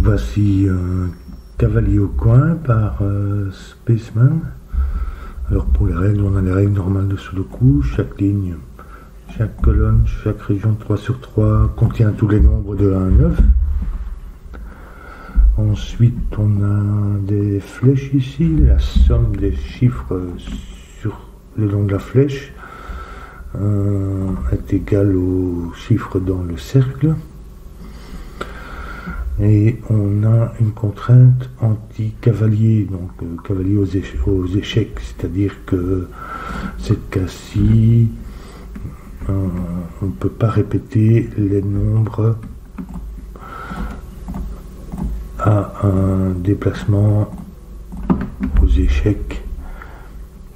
voici un cavalier au coin par Spaceman. Alors pour les règles, on a les règles normales de Sudoku. Chaque ligne, chaque colonne, chaque région 3 sur 3 contient tous les nombres de 1 à 9. Ensuite, on a des flèches ici. La somme des chiffres sur le long de la flèche est égale au chiffre dans le cercle. Et on a une contrainte anti-cavalier, donc cavalier aux échecs, c'est-à-dire que cette cas-ci, on ne peut pas répéter les nombres à un déplacement aux échecs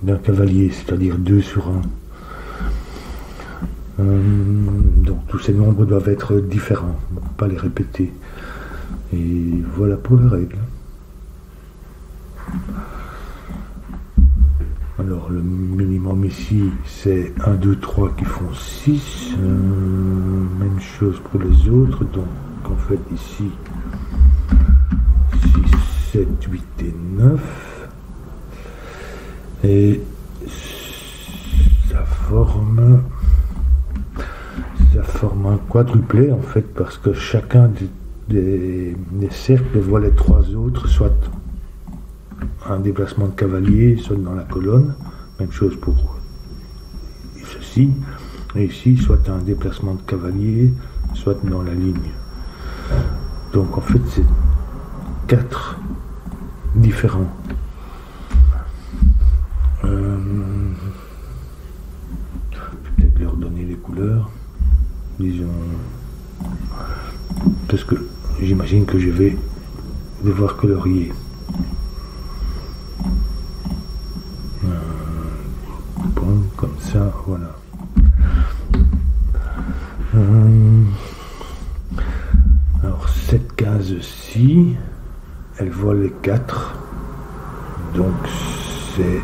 d'un cavalier, c'est-à-dire 2 sur 1. Donc tous ces nombres doivent être différents, on ne peut pas les répéter. Et voilà pour les règles. Alors le minimum ici c'est 1, 2, 3 qui font 6. Même chose pour les autres. Donc en fait ici 6, 7, 8 et 9. Et ça forme un quadruplé en fait, parce que chacun des cercles voit les 3 autres, soit un déplacement de cavalier, soit dans la colonne, même chose pour ceci, et ici, soit un déplacement de cavalier, soit dans la ligne. Donc en fait, c'est 4 différents. Peut-être leur donner les couleurs, disons, parce que j'imagine que je vais devoir colorier. Bon, comme ça, voilà. Alors cette case-ci, elle voit les 4, donc c'est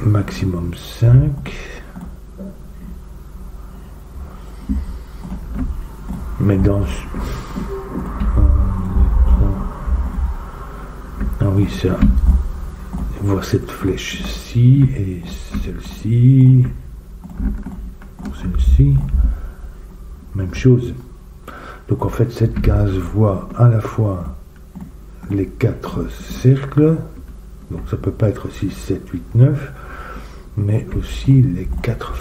maximum 5. Mais dans... Ah oui, ça... Voir cette flèche-ci et celle-ci... Celle-ci... Même chose. Donc en fait, cette case voit à la fois les 4 cercles, donc ça peut pas être 6, 7, 8, 9, mais aussi les 4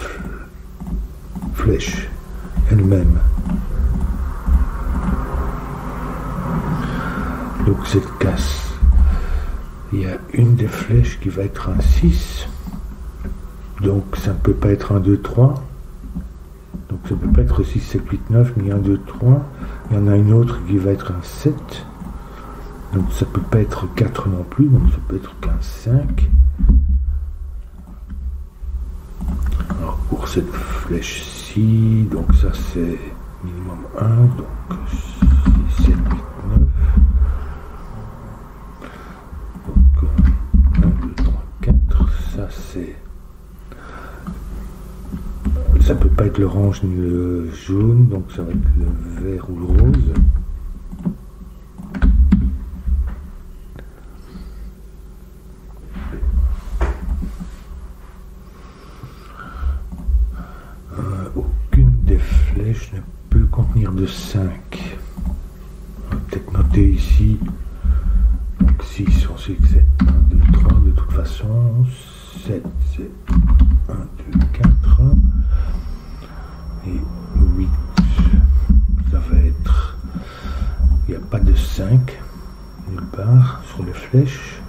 flèches elles-mêmes. Donc cette case, il y a une des flèches qui va être un 6, donc ça ne peut pas être un 2, 3, donc ça ne peut pas être 6, 7, 8, 9, ni un 2, 3, il y en a une autre qui va être un 7, donc ça ne peut pas être 4 non plus, donc ça peut être qu'un 5. Alors pour cette flèche-ci, donc ça c'est minimum 1, donc 6, 7, 8, 9. Donc 1, 2, 3, 4, ça c'est... Ça peut pas être l'orange ni le jaune, donc ça va être le vert ou le rose. Aucune des flèches ne peut contenir de 5. On va peut-être noter ici. Donc 6, on sait que c'est 1, 2, 3 de toute façon. 7, c'est 1, 2, 4. Et 8, ça va être... Il n'y a pas de 5 nulle part sur les flèches.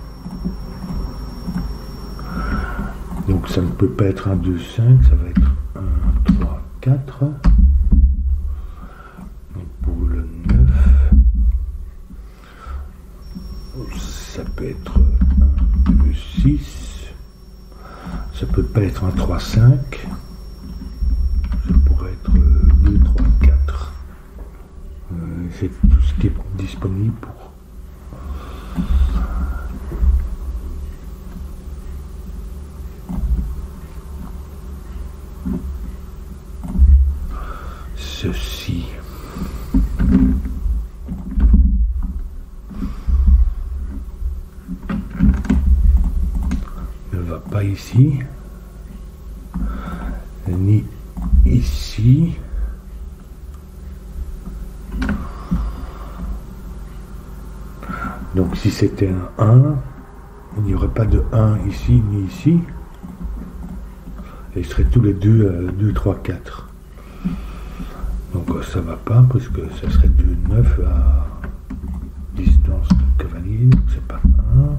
Donc ça ne peut pas être un 2, 5, ça va être 1, 3, 4. Donc pour le 9, ça peut être 1, 2, 6. Ça peut pas être un 3, 5. Ça pourrait être 2, 3, 4. C'est tout ce qui est disponible pour... ceci. ici, ni ici. Donc si c'était un 1, il n'y aurait pas de 1 ici ni ici. Et ils seraient tous les deux 2, 3, 4. Donc ça va pas parce que ça serait de 9 à distance de cavalier, donc c'est pas 1.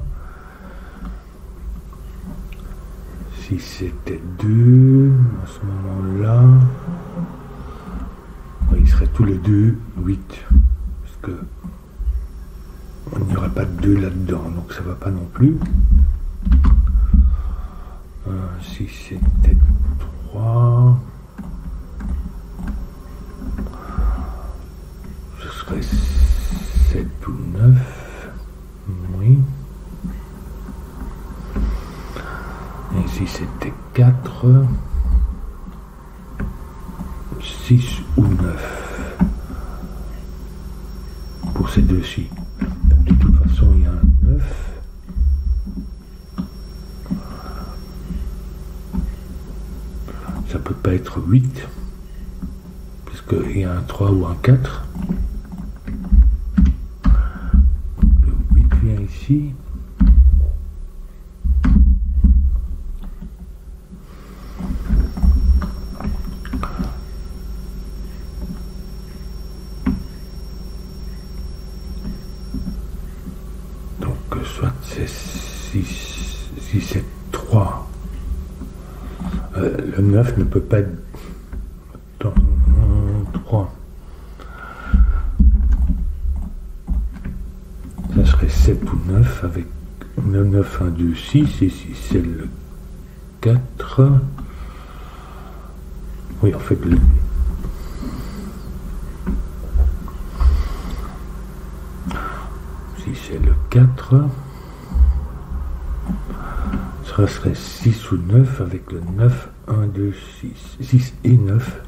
Si c'était 2, à ce moment-là, ils seraient tous les deux 8. Parce que il n'y aurait pas de 2 là-dedans, donc ça va pas non plus. Si c'était 3, ce serait 7 ou 9. Oui. Et si c'était 4, 6 ou 9 pour ces deux-ci. Donc de toute façon, il y a un 9. Ça peut pas être 8, puisqu'il y a un 3 ou un 4. Le 8 vient ici. Donc soit c'est 6, si c'est 3. Le 9 ne peut pas être 3. Ça serait 7 ou 9 avec le 9, 1, 2, 6. Et si c'est le 4. Oui, en fait, si c'est le 4. Ça serait 6 ou 9 avec le 9, 1, 2, 6. 6 et 9.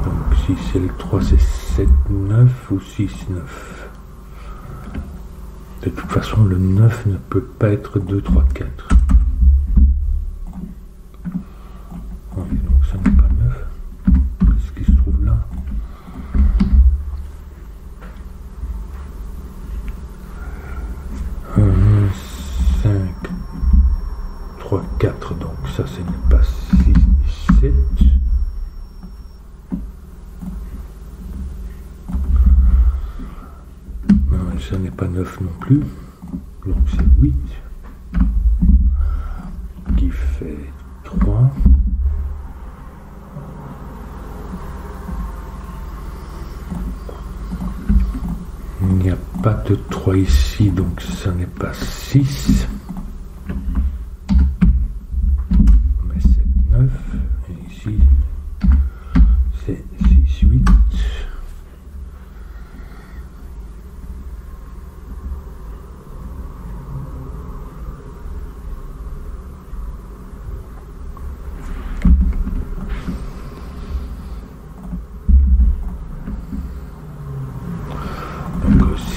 Donc si c'est le 3, c'est 7, 9 ou 6, 9. De toute façon, le 9 ne peut pas être 2, 3, 4. Oui, donc ça n'est pas 9. Qu'est-ce qui se trouve là? 5, 3, 4, donc ça ce n'est pas 6, 7. Non, ça n'est pas 9 non plus, donc c'est 8, qui fait 3. Il n'y a pas de 3 ici, donc ça n'est pas 6. Mais c'est 9. Et ici, c'est 6, 8.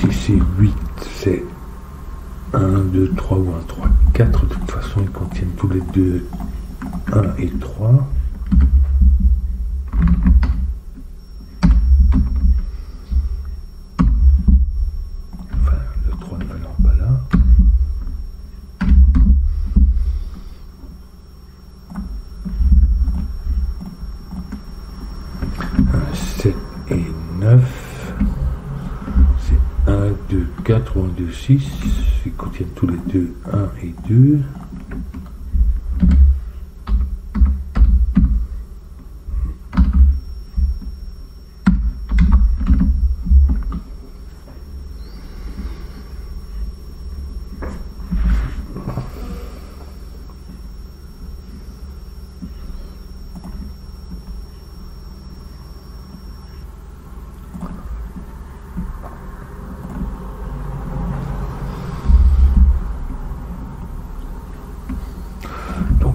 Si c'est 8, c'est 1, 2, 3 ou 1, 3, 4. De toute façon, ils contiennent tous les deux 1 et 3. Enfin, le 3 ne valant pas là. 7 et 9. 1, 2, 4 ou 1, 2, 6, ils contiennent tous les deux 1 et 2.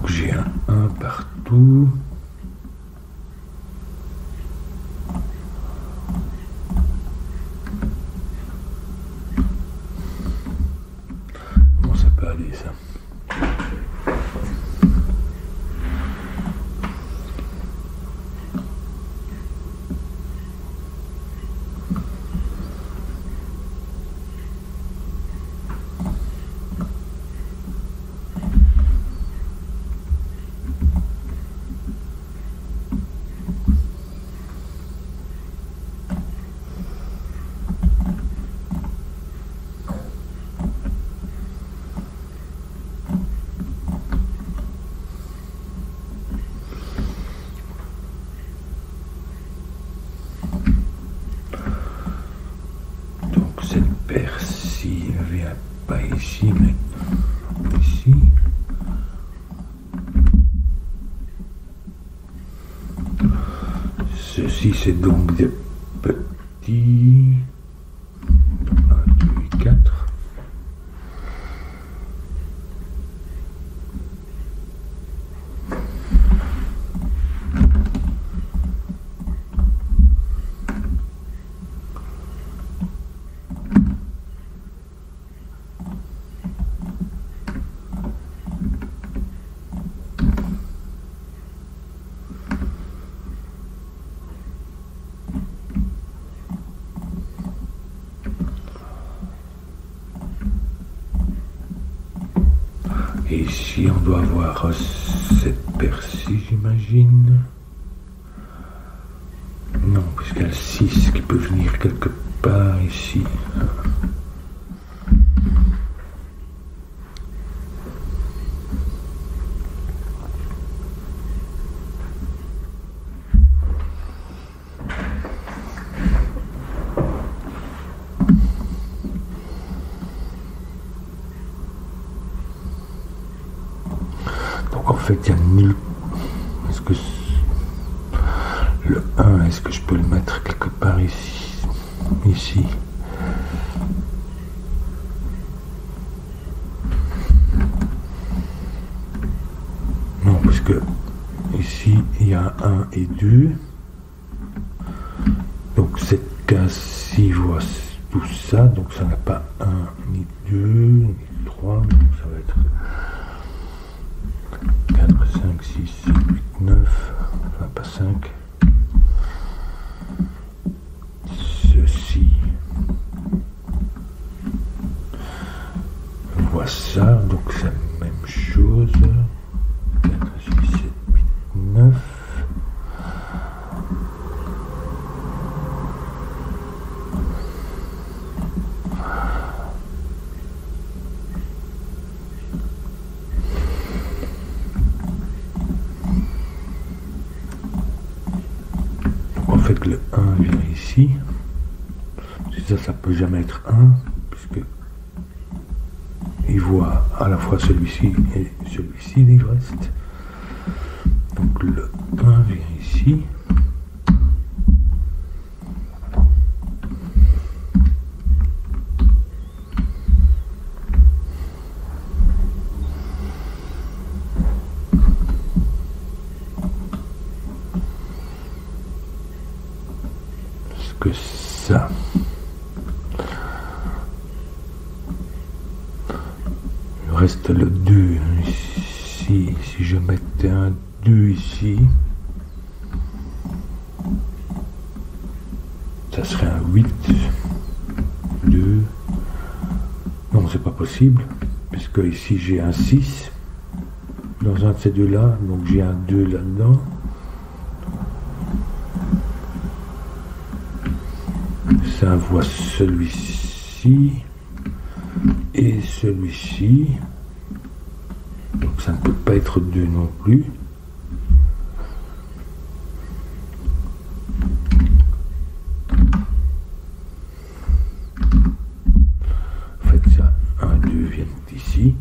J'ai un 1 partout. ici, mais ici. Ceci, c'est donc des petits. 1, 2 et 4. Et ici, on doit avoir cette percée, j'imagine. Non, puisqu'il y a le 6 qui peut venir quelque part ici. Donc en fait, il y a nul. Est-ce que le 1, est-ce que je peux le mettre quelque part ici? Ici. Non, parce que ici, il y a 1 et 2. Donc cette case-ci voit tout ça, donc ça n'a pas 1, ni 2, ni 3, donc ça va être 4, 5, 6, 7, 8, 9, enfin pas 5. Ceci voit ça, donc c'est la même chose. 4, 6, 7, 8, 9. En fait, le 1 vient ici. Ça peut jamais être 1, puisque il voit à la fois celui-ci et celui-ci, il reste. Donc le 1 vient ici. Est-ce que ça... Il reste le 2 ici. Si je mettais un 2 ici, ça serait un 8. 2. Non, c'est pas possible, puisque ici j'ai un 6 dans un de ces deux-là, donc j'ai un 2 là-dedans. Ça voit celui-ci et celui-ci, donc ça ne peut pas être 2 non plus. En fait, ça, 1, 2 viennent d'ici.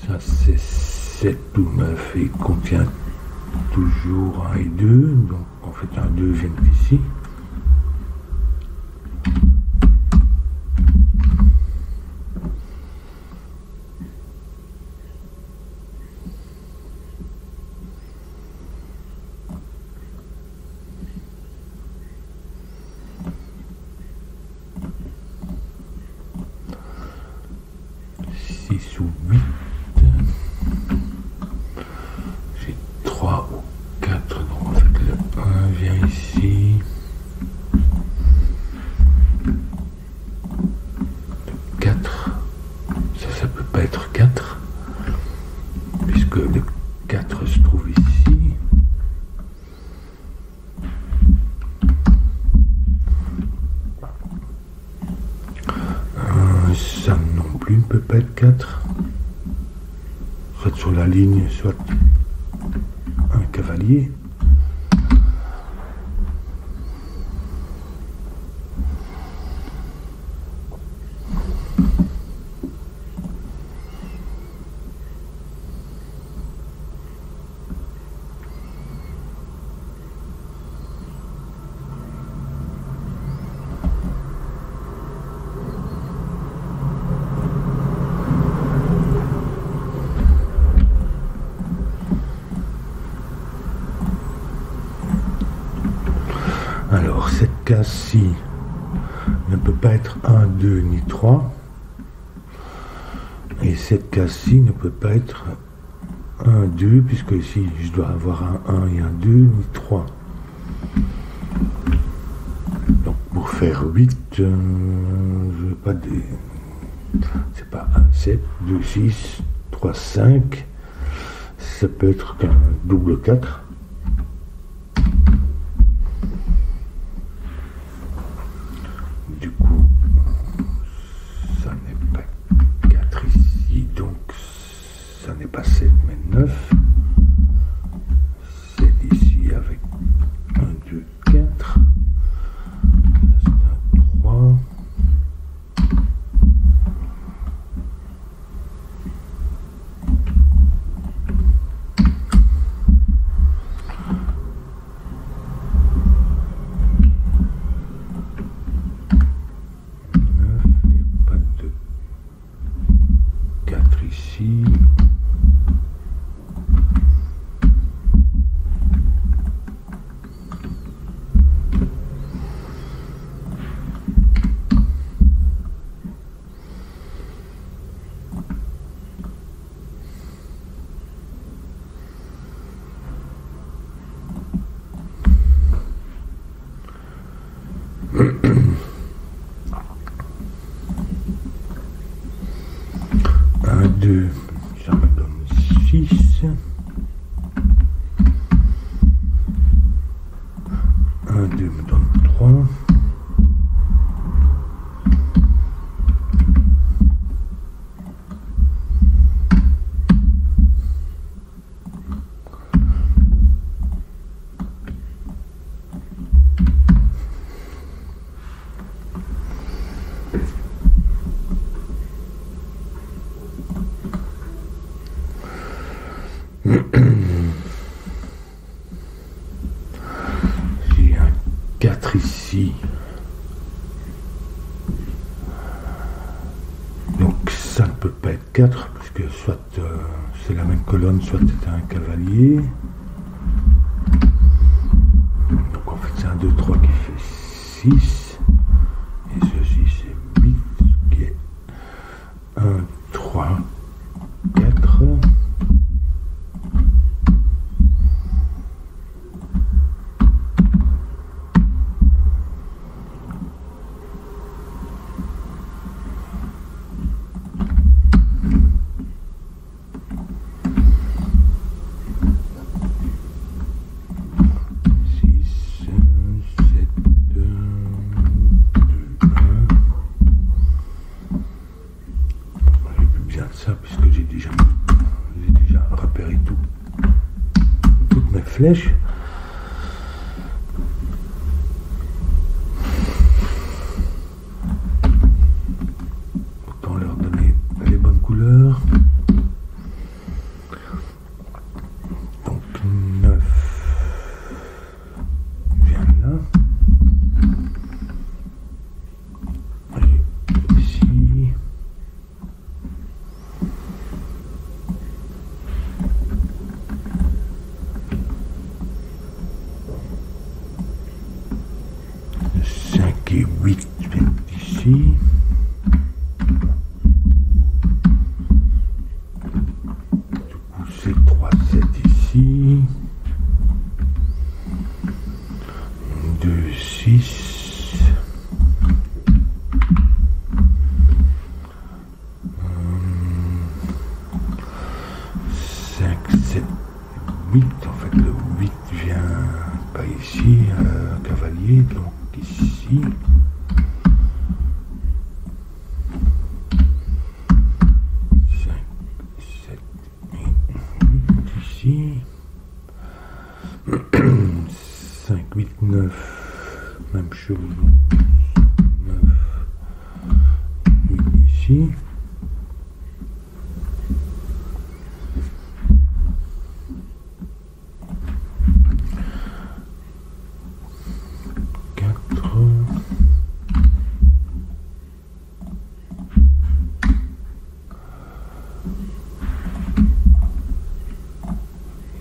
Ça c'est 7 ou 9 et il contient toujours 1 et 2, donc en fait un 2 vient d'ici. Ou 8, j'ai 3 ou 4, donc en fait le 1 vient ici, le 4, ça peut pas être 4, puisque le 4 se trouve ici. Ça non plus ne peut pas être 4. Soit soit sur la ligne, soit un cavalier. Alors, cette case-ci ne peut pas être 1, 2 ni 3. Et cette case-ci ne peut pas être 1, 2, puisque ici je dois avoir un 1 et un 2, ni 3. Donc pour faire 8, je veux pas des... C'est pas 1, 7, 2, 6, 3, 5. Ça peut être qu'un double 4. Du coup, ça n'est pas 4 ici, donc ça n'est pas 7 mais 9. 7 ici avec 1, 2, 4. C'est un 3. Ici. Un, deux, ça me donne 6. 1, 2 me donne 3. J'ai un 4 ici. Donc ça ne peut pas être 4, parce que soit c'est la même colonne, soit c'est un cavalier. Donc en fait c'est un 2, 3 qui fait 6. Et ceci c'est 8, qui est 1, 3, 4. Ça puisque j'ai déjà repéré toutes mes flèches. Autant leur donner les bonnes couleurs. Donc 9 vient là. Et ici. Et 8 viennent d'ici. Du coup, c'est 3, 7 ici. 2, 6. 5, 7, 8. En fait, le 8 vient pas ici, cavalier, donc ici. 5, 7, 8. 9, même chose, 9, 8 ici, 4,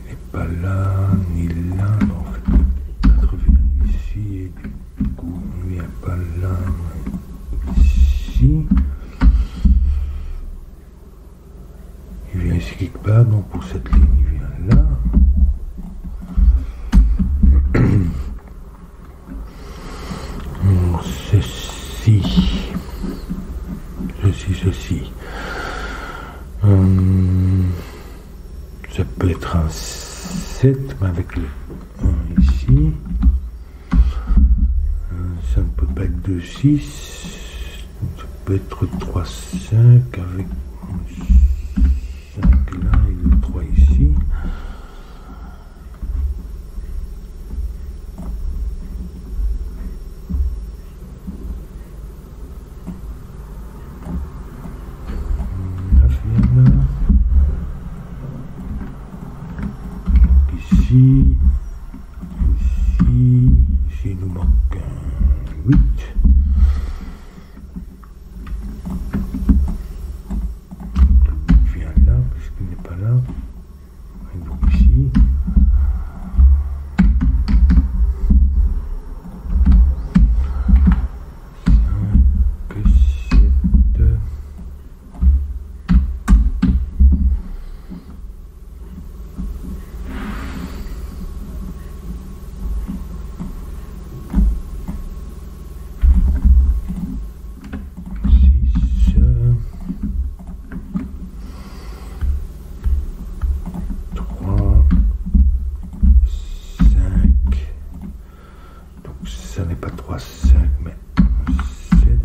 il n'est pas là, ni là, non, en fait, 4 vient ici, et du coup, il ne vient pas là, ici. Il vient ici quelque part, donc pour cette ligne, il vient là. Ceci. Ça peut être un 7, mais avec le 1 ici. Ça ne peut pas être 2, 6. Ça peut être 3, 5 avec 5 là et le 3 ici. Ici, il nous manque un 8. Il vient là, puisqu'il n'est pas là. Et donc ici. 5, 7. Ça n'est pas 3, 5, mais 7.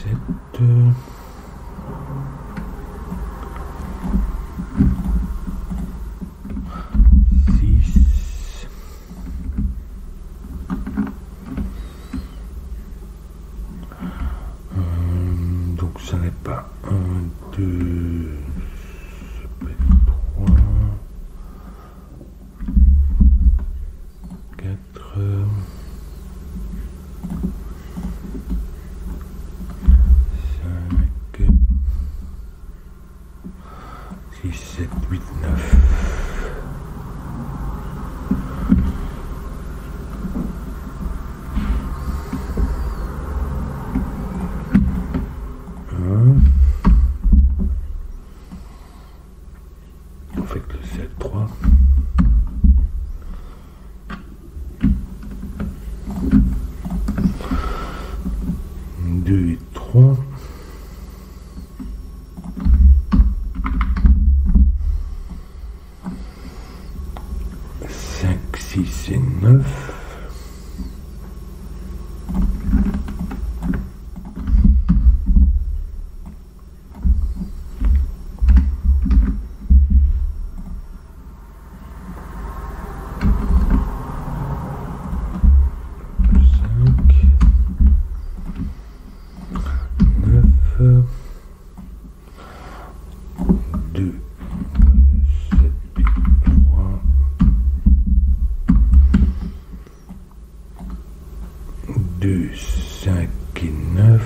7. 6. Donc ça n'est pas 1, 2. Ça peut être 3, 4, 5, 6, 7, 8, 9. On fait que le 7, 3. 2 et 3. 5, 6 et 9. 2, 7, 3, 2, 5 et 9.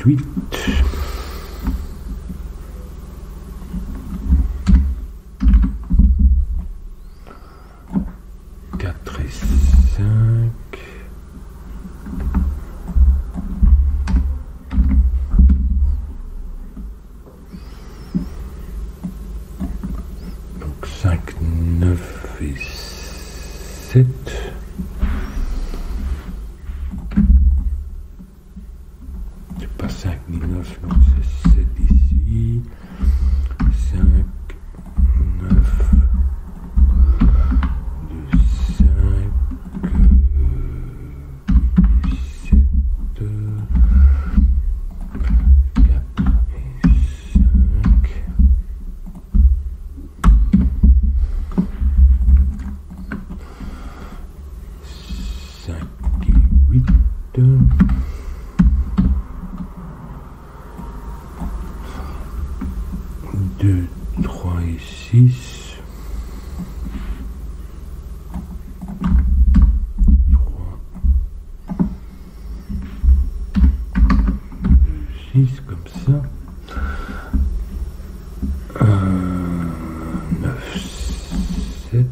8. 4 et 5. 6 5, 9 et 7. C'est pas 5 ni 9, donc c'est 7 ici. 5, 9, 2, 5, 7, 4 et 5. 5 et 8. 2, 3 et 6. 3, 2, 6 comme ça. 9, 7.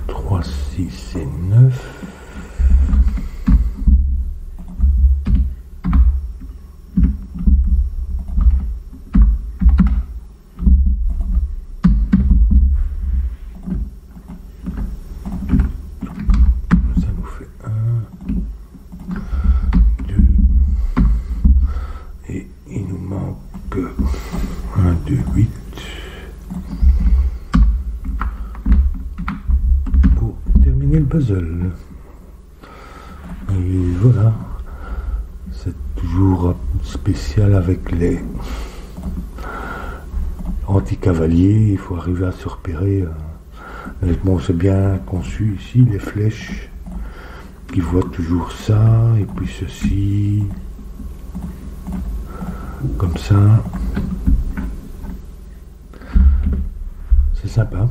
3, 6 et 9. 8 pour terminer le puzzle. Et voilà, c'est toujours spécial avec les anti-cavaliers, il faut arriver à se repérer. Bon, c'est bien conçu ici, les flèches qui voient toujours ça, et puis ceci, comme ça. C'est sympa.